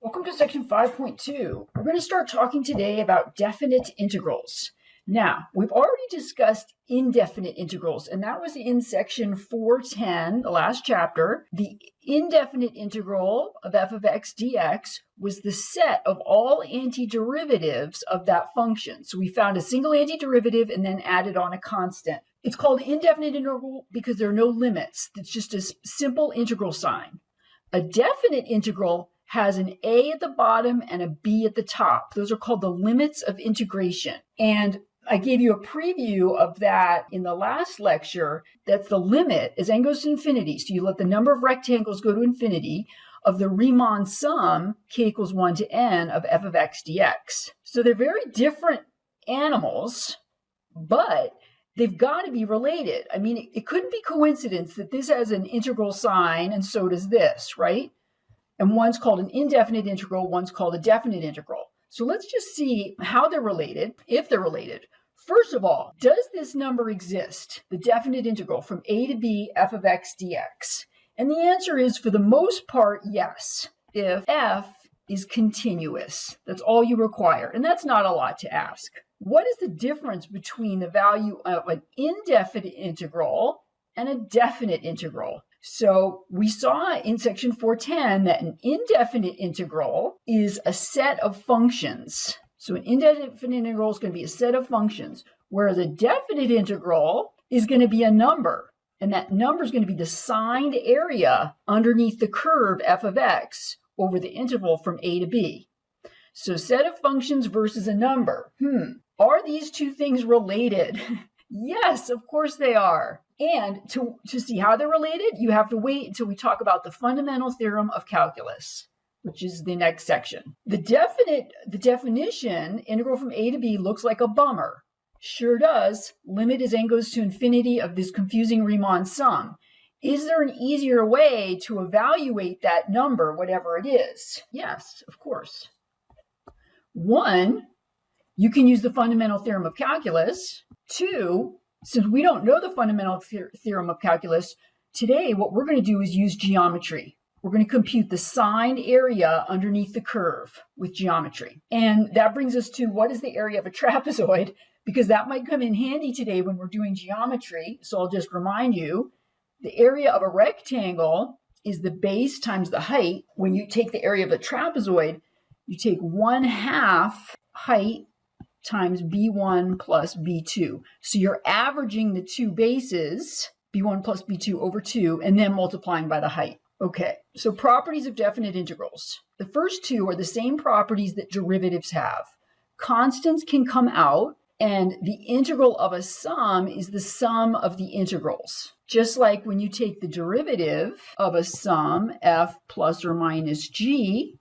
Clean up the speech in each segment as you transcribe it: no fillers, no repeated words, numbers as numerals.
Welcome to section 5.2. We're going to start talking today about definite integrals. Now, we've already discussed indefinite integrals, and that was in section 410, the last chapter. The indefinite integral of f of x dx was the set of all antiderivatives of that function. So we found a single antiderivative and then added on a constant. It's called indefinite integral because there are no limits. It's just a simple integral sign. A definite integral has an a at the bottom and a b at the top. Those are called the limits of integration. And I gave you a preview of that in the last lecture. That's the limit as n goes to infinity. So you let the number of rectangles go to infinity of the Riemann sum k equals 1 to n of f of x dx. So they're very different animals, but they've got to be related. I mean, it couldn't be coincidence that this has an integral sign and so does this, right? And one's called an indefinite integral, one's called a definite integral. So let's just see how they're related, if they're related. First of all, does this number exist, the definite integral from a to b f of x dx? And the answer is, for the most part, yes, if f is continuous. That's all you require, and that's not a lot to ask. What is the difference between the value of an indefinite integral and a definite integral? So we saw in section 410 that an indefinite integral is a set of functions. So an indefinite integral is going to be a set of functions, whereas a definite integral is going to be a number. And that number is going to be the signed area underneath the curve f of x over the interval from a to b. So set of functions versus a number. Are these two things related? Yes, of course they are. And to see how they're related, you have to wait until we talk about the fundamental theorem of calculus, which is the next section. The definition, integral from a to b, looks like a bummer. Sure does. Limit as n goes to infinity of this confusing Riemann sum. Is there an easier way to evaluate that number, whatever it is? Yes, of course. One, you can use the fundamental theorem of calculus. Two, since we don't know the fundamental theorem of calculus, today what we're going to do is use geometry. We're going to compute the signed area underneath the curve with geometry. And that brings us to what is the area of a trapezoid, because that might come in handy today when we're doing geometry. So I'll just remind you, the area of a rectangle is the base times the height. When you take the area of a trapezoid, you take 1/2 height times b1 plus b2. So you're averaging the two bases, b1 plus b2 over 2, and then multiplying by the height. Okay, so properties of definite integrals. The first two are the same properties that derivatives have. Constants can come out, and the integral of a sum is the sum of the integrals. Just like when you take the derivative of a sum, f plus or minus g,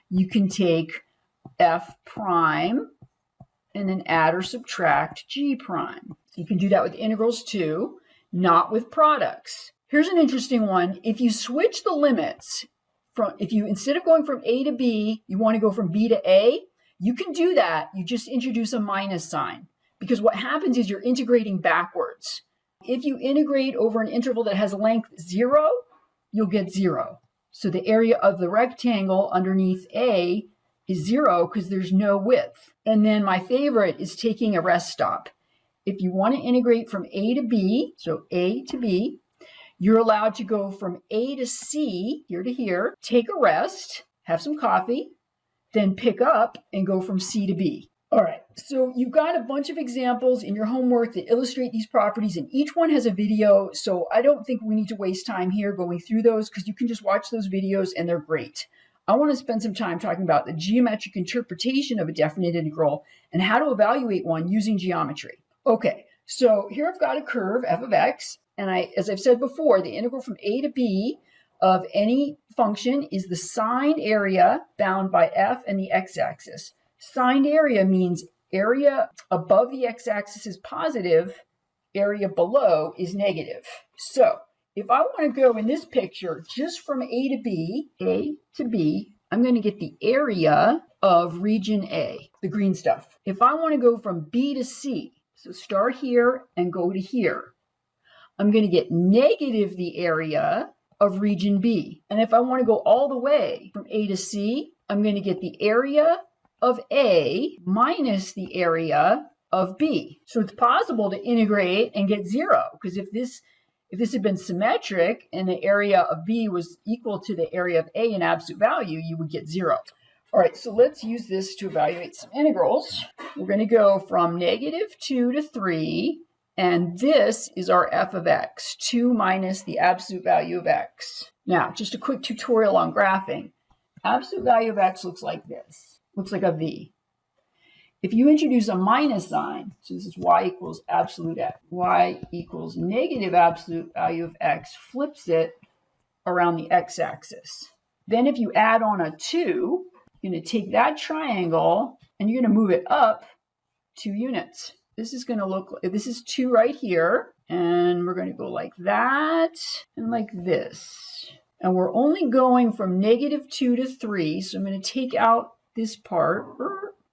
you can take f prime and then add or subtract g prime. You can do that with integrals too, not with products. Here's an interesting one. If you switch the limits, instead of going from a to b, you want to go from b to a, you can do that. You just introduce a minus sign, because what happens is you're integrating backwards. If you integrate over an interval that has length 0, you'll get 0. So the area of the rectangle underneath a is 0 because there's no width. And then my favorite is taking a rest stop. If you want to integrate from a to b, so a to b, you're allowed to go from a to c, here to here, take a rest, have some coffee, then pick up and go from c to b. All right, so you've got a bunch of examples in your homework that illustrate these properties, and each one has a video, so I don't think we need to waste time here going through those, because you can just watch those videos and they're great. I want to spend some time talking about the geometric interpretation of a definite integral and how to evaluate one using geometry. Okay, so here I've got a curve, f of x, and as I've said before, the integral from a to b of any function is the signed area bound by f and the x-axis. Signed area means area above the x-axis is positive, area below is negative. So if I want to go in this picture just from a to b, I'm going to get the area of region A, the green stuff. If I want to go from b to c, so start here and go to here, I'm going to get negative the area of region B. And if I want to go all the way from A to C, I'm going to get the area of A minus the area of B. So it's possible to integrate and get 0, because if this had been symmetric and the area of B was equal to the area of A in absolute value, you would get 0. All right, so let's use this to evaluate some integrals. We're going to go from -2 to 3, and this is our f of x, 2 minus the absolute value of x. Now, just a quick tutorial on graphing. Absolute value of x looks like this. Looks like a v. If you introduce a minus sign, so this is y equals absolute x, y equals negative absolute value of x, flips it around the x-axis. Then if you add on a 2, you're going to take that triangle and you're going to move it up 2 units. This is going to look like, this is 2 right here, and we're going to go like that and like this. And we're only going from -2 to 3, so I'm going to take out this part.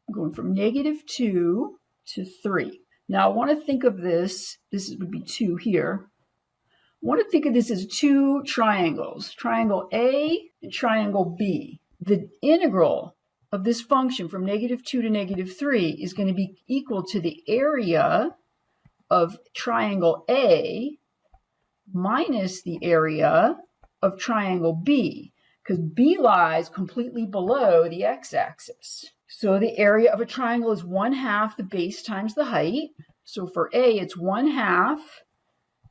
I'm going from -2 to 3. Now I want to think of this would be 2 here. I want to think of this as 2 triangles, triangle A and triangle B. The integral of this function from -2 to -3 is going to be equal to the area of triangle A minus the area of triangle B, because B lies completely below the x-axis. So the area of a triangle is 1/2 the base times the height. So for A, it's 1/2.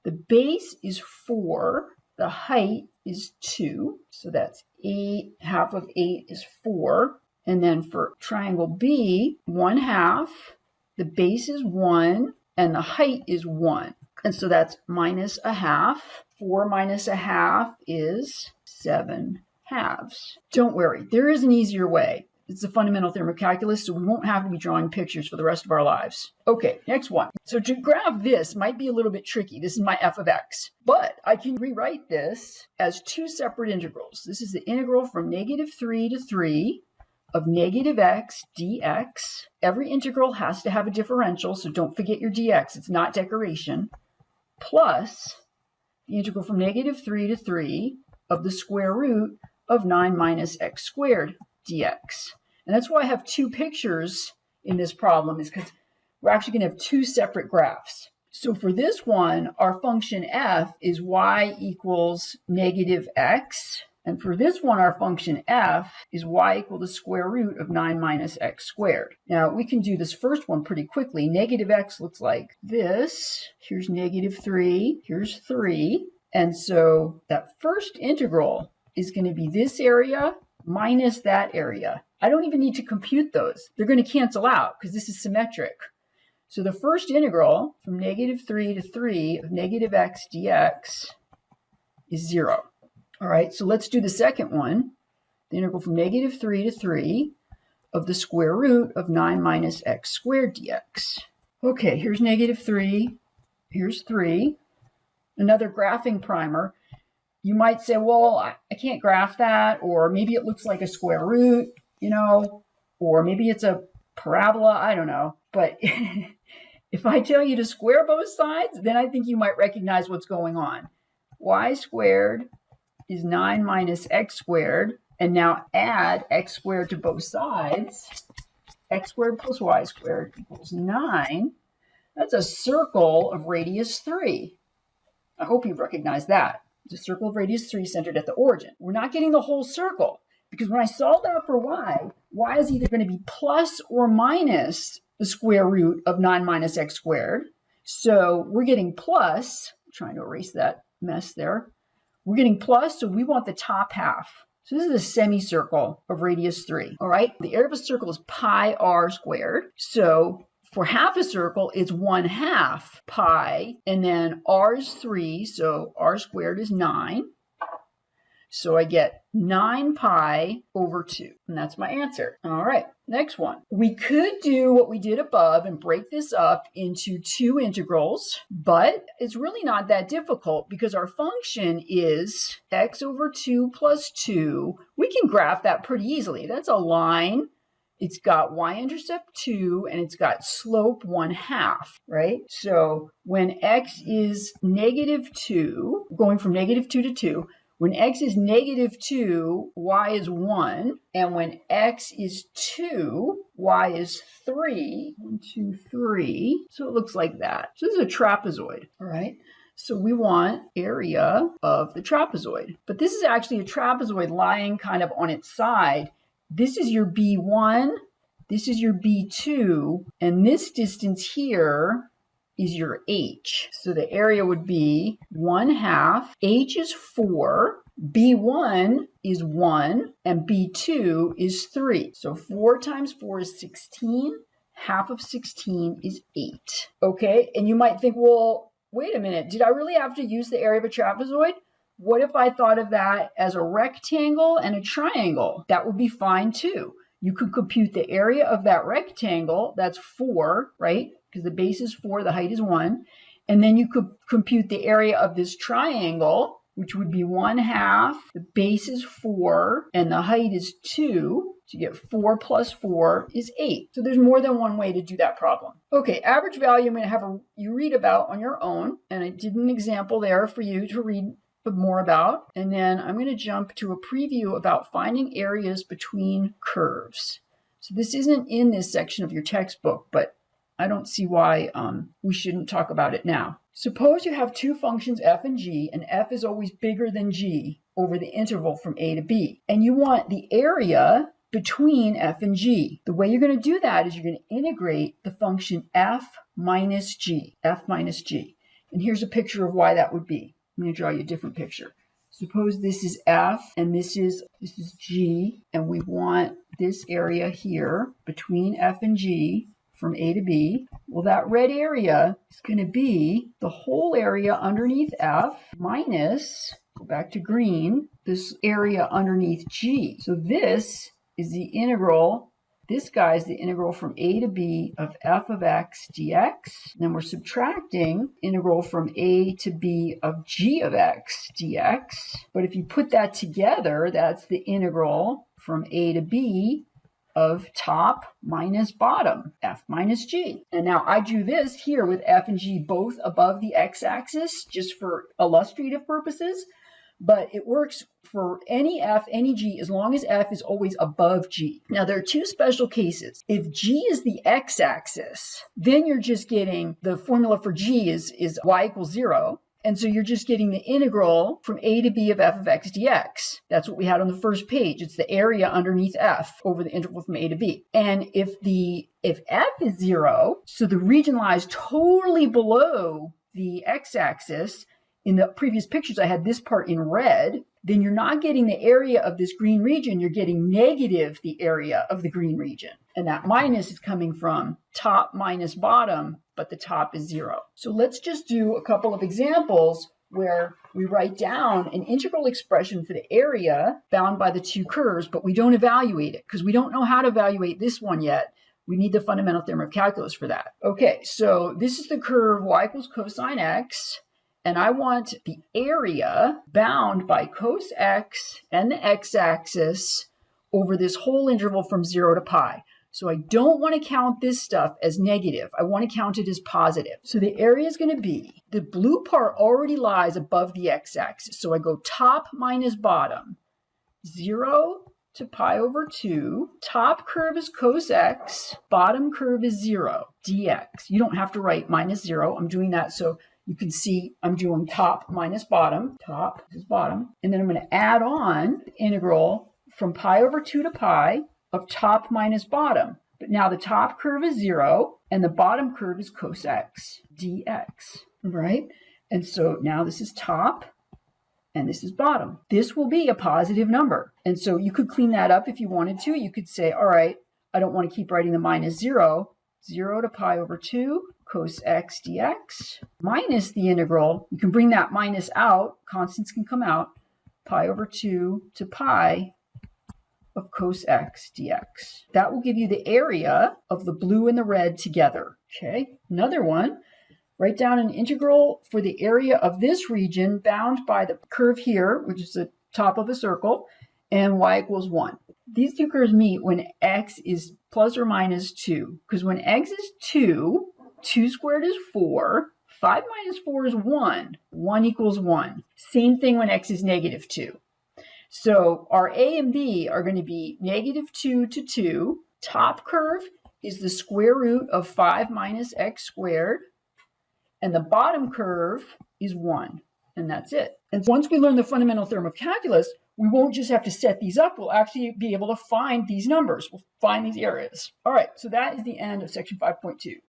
The base is 4. The height is 2. So that's 8. Half of 8 is 4. And then for triangle B, 1/2. The base is 1. And the height is 1. And so that's -1/2. 4 minus 1/2 is 7/2. Don't worry, there is an easier way. It's a fundamental theorem of calculus, so we won't have to be drawing pictures for the rest of our lives. Okay, next one. So to graph this might be a little bit tricky. This is my f of x, but I can rewrite this as 2 separate integrals. This is the integral from -3 to 3 of -x dx. Every integral has to have a differential, so don't forget your dx. It's not decoration. Plus the integral from -3 to 3 of the square root of 9 minus x squared dx. And that's why I have 2 pictures in this problem, is because we're actually going to have 2 separate graphs. So for this one, our function f is y equals -x. And for this one, our function f is y equal to the square root of 9 minus x squared. Now, we can do this first one pretty quickly. -x looks like this. Here's -3. Here's 3. And so that first integral is going to be this area minus that area. I don't even need to compute those. They're going to cancel out because this is symmetric. So the first integral from -3 to 3 of -x dx is 0. All right, so let's do the second one. The integral from -3 to 3 of the square root of 9 minus x squared dx. Okay, here's -3. Here's 3. Another graphing primer. You might say, well, I can't graph that, or maybe it looks like a square root, or maybe it's a parabola, I don't know. But if I tell you to square both sides, then I think you might recognize what's going on. Y squared is 9 minus x squared, and now add x squared to both sides. X squared plus y squared equals 9. That's a circle of radius 3. I hope you recognize that. It's a circle of radius 3 centered at the origin. We're not getting the whole circle, because when I solve out for y is either going to be plus or minus the square root of 9 minus x squared. So we're getting plus. I'm trying to erase that mess there. We're getting plus, so we want the top half. So this is a semicircle of radius 3. All right, the area of a circle is pi r squared. So for half a circle, it's 1/2 pi, and then r is 3, so r squared is 9. So I get 9 pi over 2, and that's my answer. All right, next one. We could do what we did above and break this up into 2 integrals, but it's really not that difficult because our function is x over 2 plus 2. We can graph that pretty easily. That's a line. It's got y-intercept 2, and it's got slope 1/2, right? So when x is -2, going from -2 to 2, When x is -2, y is 1. And when x is 2, y is 3. 1, 2, 3. So it looks like that. So this is a trapezoid, all right? So we want area of the trapezoid. But this is actually a trapezoid lying kind of on its side. This is your B1, this is your B2, and this distance here is your H. So the area would be 1/2. H is 4, B1 is 1, and B2 is 3. So 4 times 4 is 16. Half of 16 is 8. Okay, and you might think, well, wait a minute, did I really have to use the area of a trapezoid? What if I thought of that as a rectangle and a triangle? That would be fine too. You could compute the area of that rectangle, that's 4, right? Because the base is 4, the height is 1. And then you could compute the area of this triangle, which would be 1/2, the base is 4, and the height is 2. So you get 4 plus 4 is 8. So there's more than one way to do that problem. Okay, average value I'm going to have you read about on your own. And I did an example there for you to read more about. And then I'm going to jump to a preview about finding areas between curves. So this isn't in this section of your textbook, but I don't see why we shouldn't talk about it now. Suppose you have two functions f and g, and f is always bigger than g over the interval from a to b. And you want the area between f and g. The way you're going to do that is you're going to integrate the function f minus g. And here's a picture of why that would be. I'm going to draw you a different picture. Suppose this is f and this is g, and we want this area here between f and g from a to b. Well, that red area is going to be the whole area underneath f minus, go back to green, this area underneath g. So this is the integral, this guy is the integral from a to b of f of x dx. And then we're subtracting integral from a to b of g of x dx. But if you put that together, that's the integral from a to b of top minus bottom, f minus g. And now I drew this here with f and g both above the x-axis just for illustrative purposes. But it works for any f, any g, as long as f is always above g. Now, there are two special cases. If g is the x-axis, then you're just getting the formula for g is y equals 0. And so you're just getting the integral from a to b of f of x dx. That's what we had on the first page. It's the area underneath f over the interval from a to b. And if f is 0, so the region lies totally below the x-axis. In the previous pictures, I had this part in red. Then you're not getting the area of this green region. You're getting negative the area of the green region. And that minus is coming from top minus bottom, but the top is 0. So let's just do a couple of examples where we write down an integral expression for the area bound by the two curves, but we don't evaluate it because we don't know how to evaluate this one yet. We need the fundamental theorem of calculus for that. Okay, so this is the curve y equals cosine x. And I want the area bound by cos x and the x-axis over this whole interval from 0 to pi. So I don't want to count this stuff as negative. I want to count it as positive. So the area is going to be, the blue part already lies above the x-axis. So I go top minus bottom, 0 to pi over 2. Top curve is cos x, bottom curve is 0, dx. You don't have to write minus 0. I'm doing that so you can see I'm doing top minus bottom. Top is bottom. And then I'm going to add on the integral from pi over 2 to pi of top minus bottom. But now the top curve is 0 and the bottom curve is cos x dx, right? And so now this is top and this is bottom. This will be a positive number. And so you could clean that up if you wanted to. You could say, all right, I don't want to keep writing the minus 0. 0 to pi over 2 cos x dx minus the integral. You can bring that minus out. Constants can come out. Pi over 2 to pi of cos x dx. That will give you the area of the blue and the red together. Okay, another one. Write down an integral for the area of this region bound by the curve here, which is the top of a circle, and y equals 1. These two curves meet when x is plus or minus 2. Because when x is 2, 2 squared is 4. 5 minus 4 is 1. 1 equals 1. Same thing when x is negative 2. So our a and b are going to be negative 2 to 2. Top curve is the square root of 5 minus x squared. And the bottom curve is 1. And that's it. And once we learn the fundamental theorem of calculus, we won't just have to set these up. We'll actually be able to find these numbers. We'll find these areas. All right, so that is the end of section 5.2.